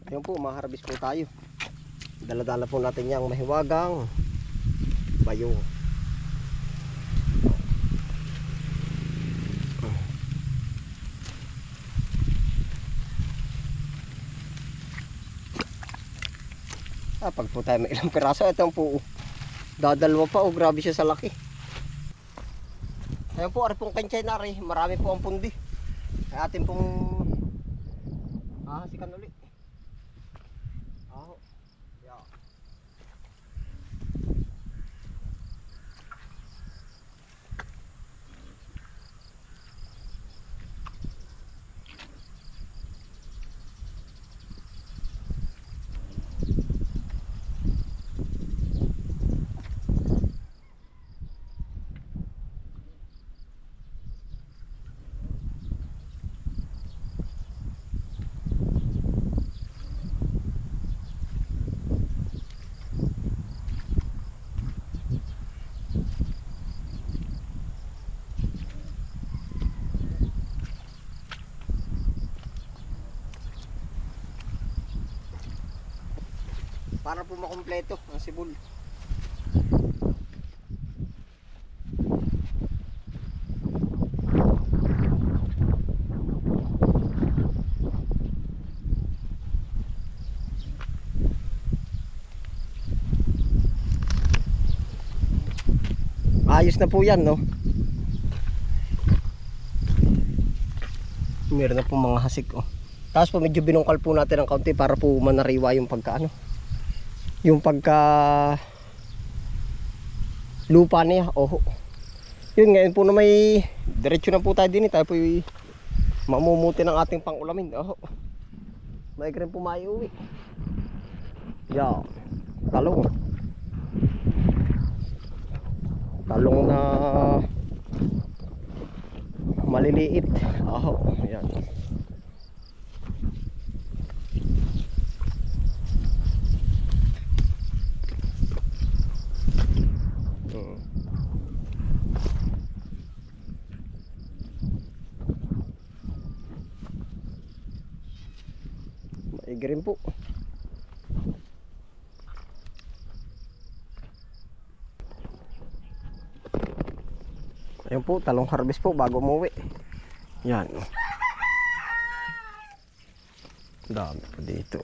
Ayun po, maharbis po tayo. Dala-dala po natin yung mahiwagang bayong. Pag po tayo may ilang piraso, ito po dadalwa pa. Grabe siya sa laki. Ayun po, ari pong kanchay na rin. Marami po ang pundi. Ay atin pong hahasikan ulit. Yeah. Para po makumpleto ang sibol. Ayos na po yan, no? Meron na po mga hasik, oh. Tapos po medyo binungkal po natin ng kaunti para po manariwa yung pagka yung pagka lupa niya. Oh. Yun, ngayon po na may diretso na po tayo din. Tayo po mamumuti ng ating pang-ulamin. Oh. May rin po maiuwi. Yeah. Talong. Talong na maliliit. Oh, yan. Maigi rin po. Ayun po, talong harvest po bago umuwi. Yan. Dami po dito.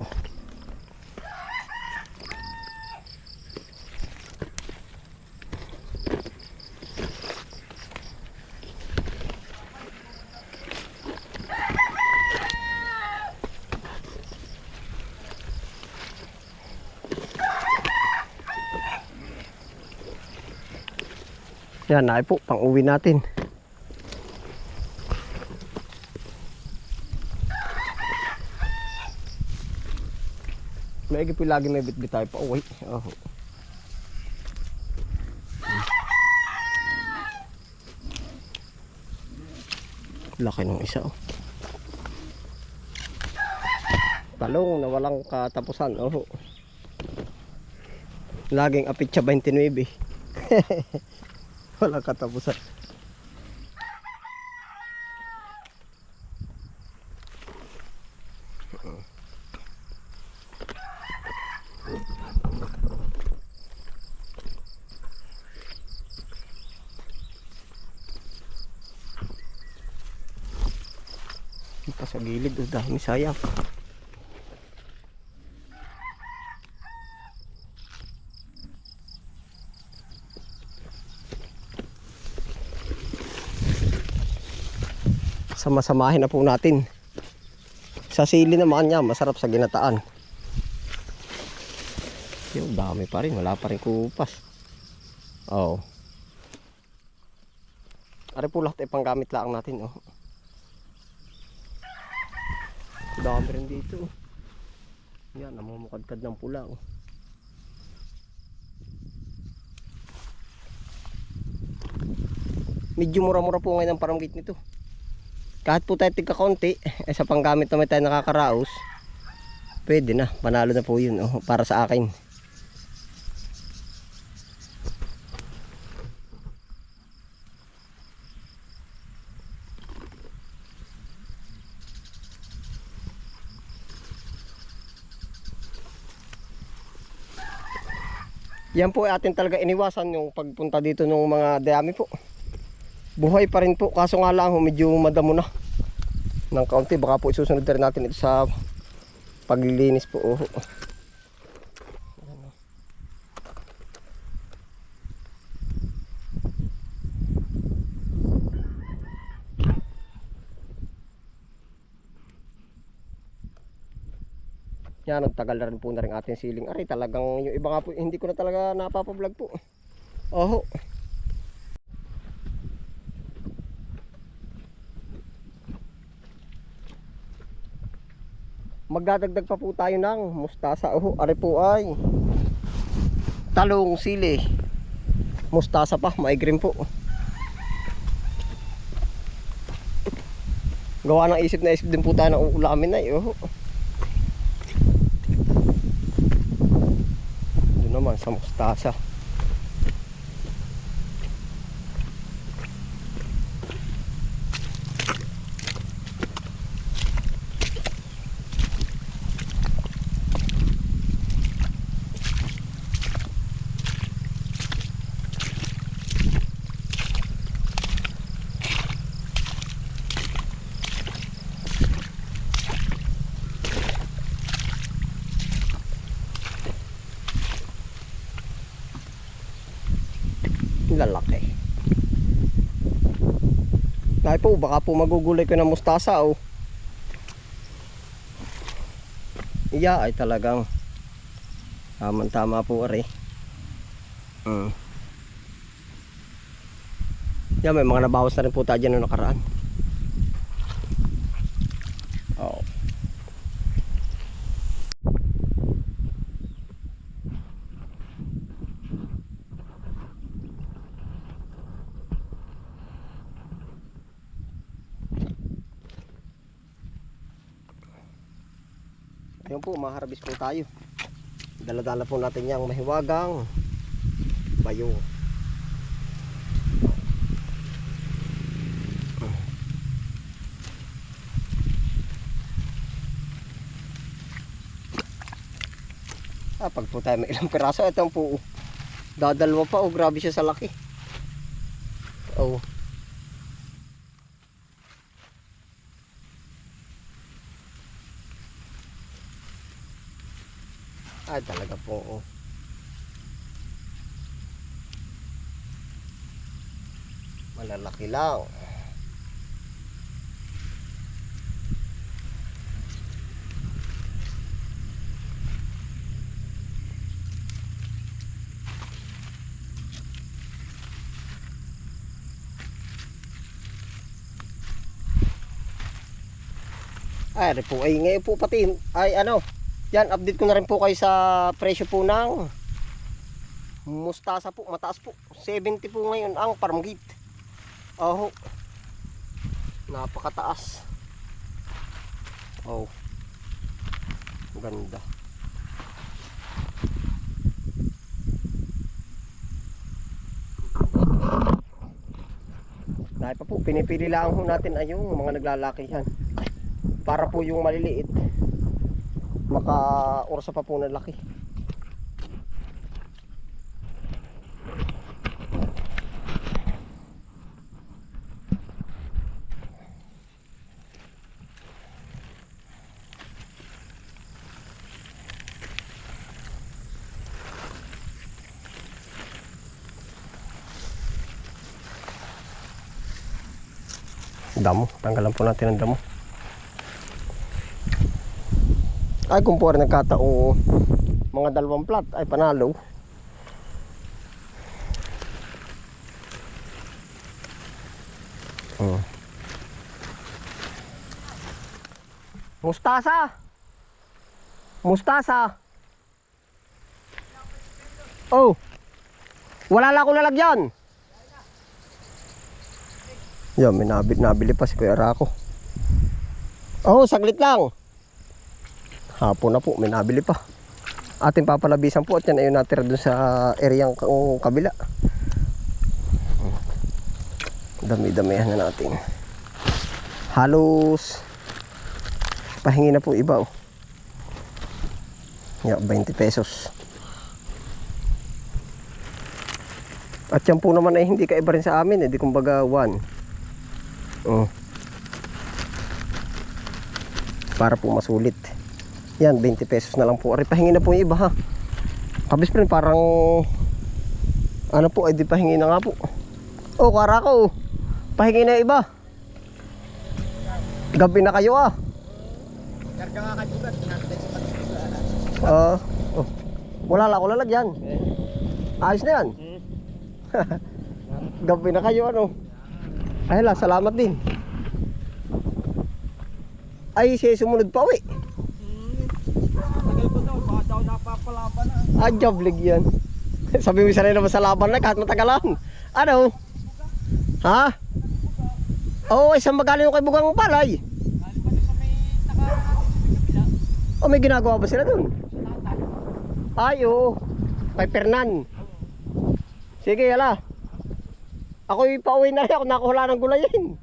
Yan, ay po, pang uwi natin. Maigi po lagi may bitbit tayo pa uwi. Oh. Laki ng isa, oh. Talong na walang katapusan. Oh. Laging apitsa 29. Walang katapusan. Pa sa gilid, oh, dami sayang. Sama-samahin na po natin. Sa sili naman niya, masarap sa ginataan. Yung dami pa rin, wala pa rin kupas. Oh. Ari po lahat ay panggamit lang natin, oh. Dami rin dito. Yan, namumukadkad ng pula, oh. Medyo mura-mura po ngayon ang paramgit nito. Kahit po tayo tigka-konti, sa panggamit naman tayo nakakaraos, pwede na, panalo na po yun, oh, para sa akin. Yan po ay atin talaga iniwasan yung pagpunta dito ng mga dayami po. Buhay pa rin po, kaso nga lang medyo madamo na ng kaunti. Baka po isusunod rin natin ito sa paglilinis po. Yan, nagtagal na rin po na rin ating siling. Aray, talagang yung iba nga po, hindi ko na talaga napapablog po. Oho. Magdadagdag pa po tayo ng mustasa. Oho, aray po ay talong, sili, mustasa pa, maigreen po. Gawa ng isip na isip din po tayo ng uulamin na. Oho. Naman sa mustasa. Lalaki. Dahil po, baka po magugulay ko ng mustasa oh. Iya ay talagang tamang-tama po ari. Yan, may mga nabawas na rin po tayo dyan noong nakaraan. Oh. Ayun po, maharabis po tayo. Dala-dala po natin yung mahiwagang bayo. Pag po tayo may ilang piraso, ito po dadalwa pa. Oh, grabe siya sa laki. Oh. Ay, talaga po. Oh. Malalaki lang. Ay, po ay ngayon po pati ay ano, yan, update ko na rin po kayo sa presyo po ng mustasa po, mataas po. 70 po ngayon ang farm gate. Oh. Napakataas. Oh. Ganda. Dahil pa po, pinipili lang ho natin ay yung mga naglalaki yan. Para po yung maliliit maka-orsa pa po ng laki. Damo, tanggalan po natin ang damo. Ay, kung po rin nagkataong mga dalawang plat ay panalo. Mustasa. Mustasa. Oh. Wala lang akong lalagyan. Yan, may nabili pa si Kuya Rako. Oh, saglit lang. Hapon na po, may nabili pa. Ating papalabisan po at yan ay natira dun sa areang kabila. Dami-damihan na natin. Halos pahingi na po iba oh. Yeah, 20 pesos. At yan po naman ay hindi kaiba rin sa amin, di kumbaga 1. Oh. Para po masulit. Yan, 20 pesos na lang po. Ari, pahingi na po yung iba ha. Kabis pa rin, parang ano po, ay di pahingi na nga po. Oh, karako. Pahingi na yung iba. Gabi na kayo ah. Karga nga kayo ba? Oh. Wala lang ako lalagyan. Ayos na yan. Gabi na kayo ano. Ay la, salamat din. Ay, siya sumunod pa uwi. Tagal ko daw, baka daw napapalaban na. Ah, joblig yan. Sabi mo sanay naman sa laban na kahit matagalan. Ano? Ha? Oo, isang magaling yung kay Bugang Palay. Galing pa doon sa may nakaraan natin sa kabila. O, may ginagawa ba sila dun? Ay, oo. Kay Fernan. Sige, yala. Ako'y pauwi na rin. Ako nakuhula ng gulayin.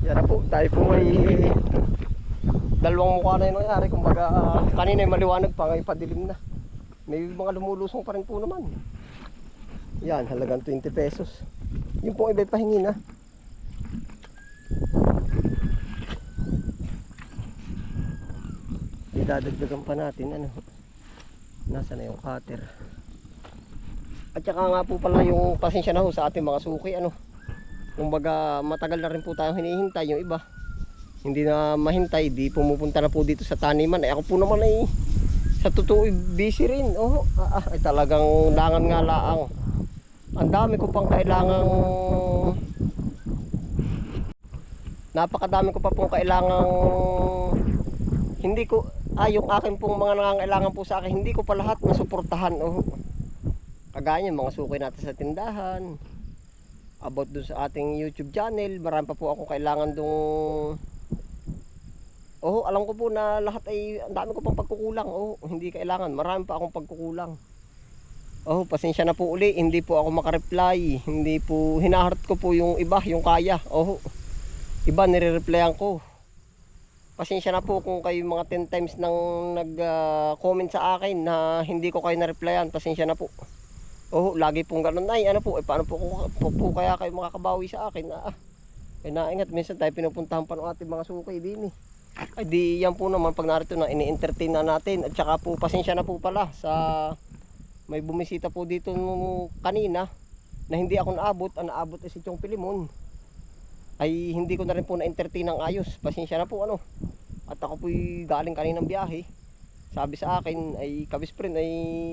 Yan na po. Tayo po may dalawang mukha na yung nangyari. Kumbaga, kanina ay maliwanag pa. Ngayon padilim na. May mga lumulusong pa rin po naman. Yan, halagang 20 pesos. Yung po iba'y pahingi na. Idadagdagan pa natin ano. Nasa na yung cutter. At saka nga po pala yung pasensya na ho sa ating mga suki ano. Kumbaga matagal na rin po tayong hinihintay yung iba. Hindi na mahintay, di pumupunta na po dito sa taniman. Ay ako po naman ay sa totoo busy rin. Oh, ay talagang langan nga laang. Ang dami ko pang kailangang napakadami ko pa pong kailangang hindi ko yung akin pong mga nangangailangan po sa akin hindi ko pa lahat masuportahan. Oh. Kagaya mga suki natin sa tindahan, about dun sa ating YouTube channel, marami pa po akong kailangan dong alam ko po na lahat ay ang dami ko pang pagkukulang. Hindi kailangan, marami pa akong pagkukulang. Pasensya na po uli, hindi po ako makareply, hindi po hinaheart ko po yung iba, yung kaya. Iba nire-replyan ko. Pasensya na po kung kayo mga 10 times nang nag-comment sa akin na hindi ko kayo na-replyan. Pasensya na po. Lagi pong ganun. Ay, ano po, paano po kaya kayo makakabawi sa akin? Naingat, minsan tayo pinupuntahan pa ng ating mga suki din eh. Ay, di yan po naman pag narito na ini-entertain na natin. At saka po, pasensya na po pala sa may bumisita po dito kanina na hindi ako naabot. Ang naabot ay si Chong Pilimon. Ay hindi ko na rin po na-entertain ng ayos. Pasensya na po ano. At ako po'y galing kaninang biyahe. Sabi sa akin ay kabisprin ay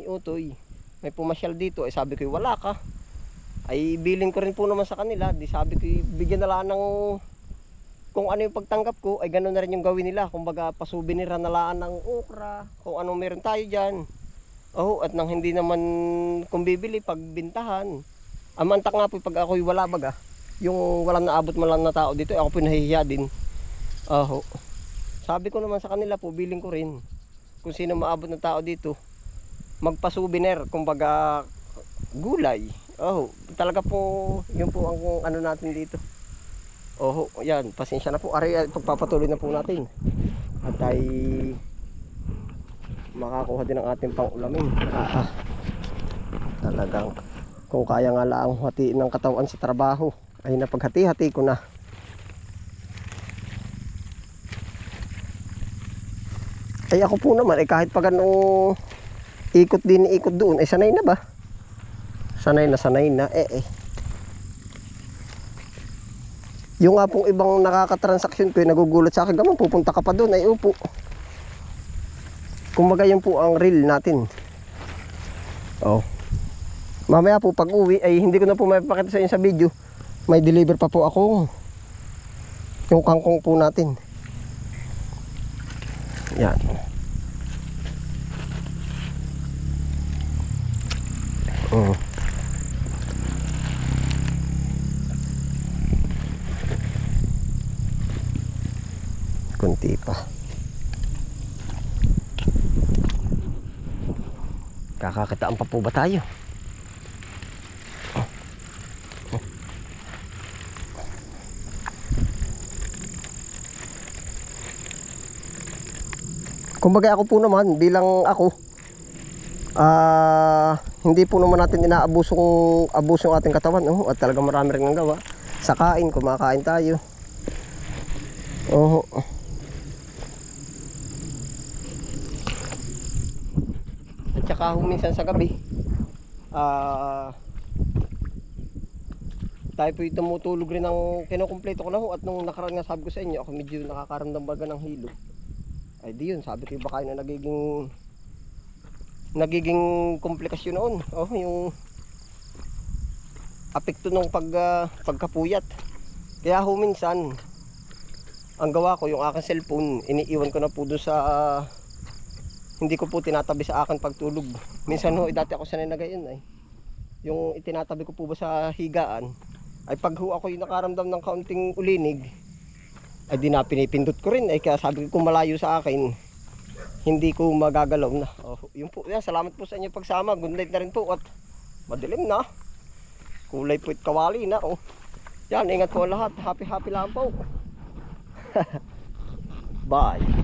utoy, may pumasyal dito. Ay sabi ko wala ka. Ay bilin ko rin po naman sa kanila. Di sabi ko bigyan na lang ng kung ano yung pagtanggap ko. Ay gano'n na rin yung gawin nila. Kumbaga pasubinira na lang ng okra. Kung anong meron tayo dyan. At nang hindi naman kung bibili pagbintahan. Amantak nga po pag ako'y wala baga. Yung walang naabot man lang na tao dito, ako po nahihiya din. Sabi ko naman sa kanila po, biling ko rin. Kung sino maabot na tao dito, magpa-souvenir, kumbaga gulay. Talaga po, yun po ang ano natin dito. Yan, pasensya na po. Ari, pagpapatuloy na po natin. At ay makakuha din ang ating pang-ulamin. Talagang kung kaya nga lang hatiin ng katawan sa trabaho, ay napaghati-hati ko na. Ay ako po naman kahit pa ganong ikot din ikot doon ay sanay na ba? Sanay na yung nga pong ibang nakakatransaksyon ko ay nagugulat sa akin, gamang pupunta ka pa doon ay upo. Kumbaga yun po ang reel natin. Mamaya po pag uwi ay hindi ko na po mapapakita sa inyo sa video. May deliver pa po ako yung kangkong po natin. Yan. Kunti pa. Kakakitaan pa po ba tayo? Kumbaga ako po naman bilang ako Hindi po naman natin inaabusong ang ating katawan, oh, at talaga marami rin ang gawa. Sa kain, kumakain tayo. Oh. At saka minsan sa gabi, tayo po tumutulog rin ng kinukumpleto ko na ho. At nung nakaraan nga sabi ko sa inyo, ako medyo nakakaramdam baga ng hilo. Ay di yun, sabi ko baka yun na nagiging komplikasyon noon. Oh, yung apekto ng pagkapuyat. Kaya ho minsan, ang gawa ko yung aking cellphone, iniiwan ko na po doon sa hindi ko po tinatabi sa akin pagtulog. Minsan ho, dati ako sanay na gayon ay. Yung itinatabi ko po ba sa higaan, ay pag ho ako yung nakaramdam ng kaunting ulinig, ay di na pinipindot ko rin. Ay kaya sabi ko kung malayo sa akin, hindi ko magagalaw na. Oh, yun po. Yan, salamat po sa inyo pagsama. Good night na rin po at madilim na. Kulay po at kawali na. Oh. Yan, ingat po lahat. Happy lang po. Bye.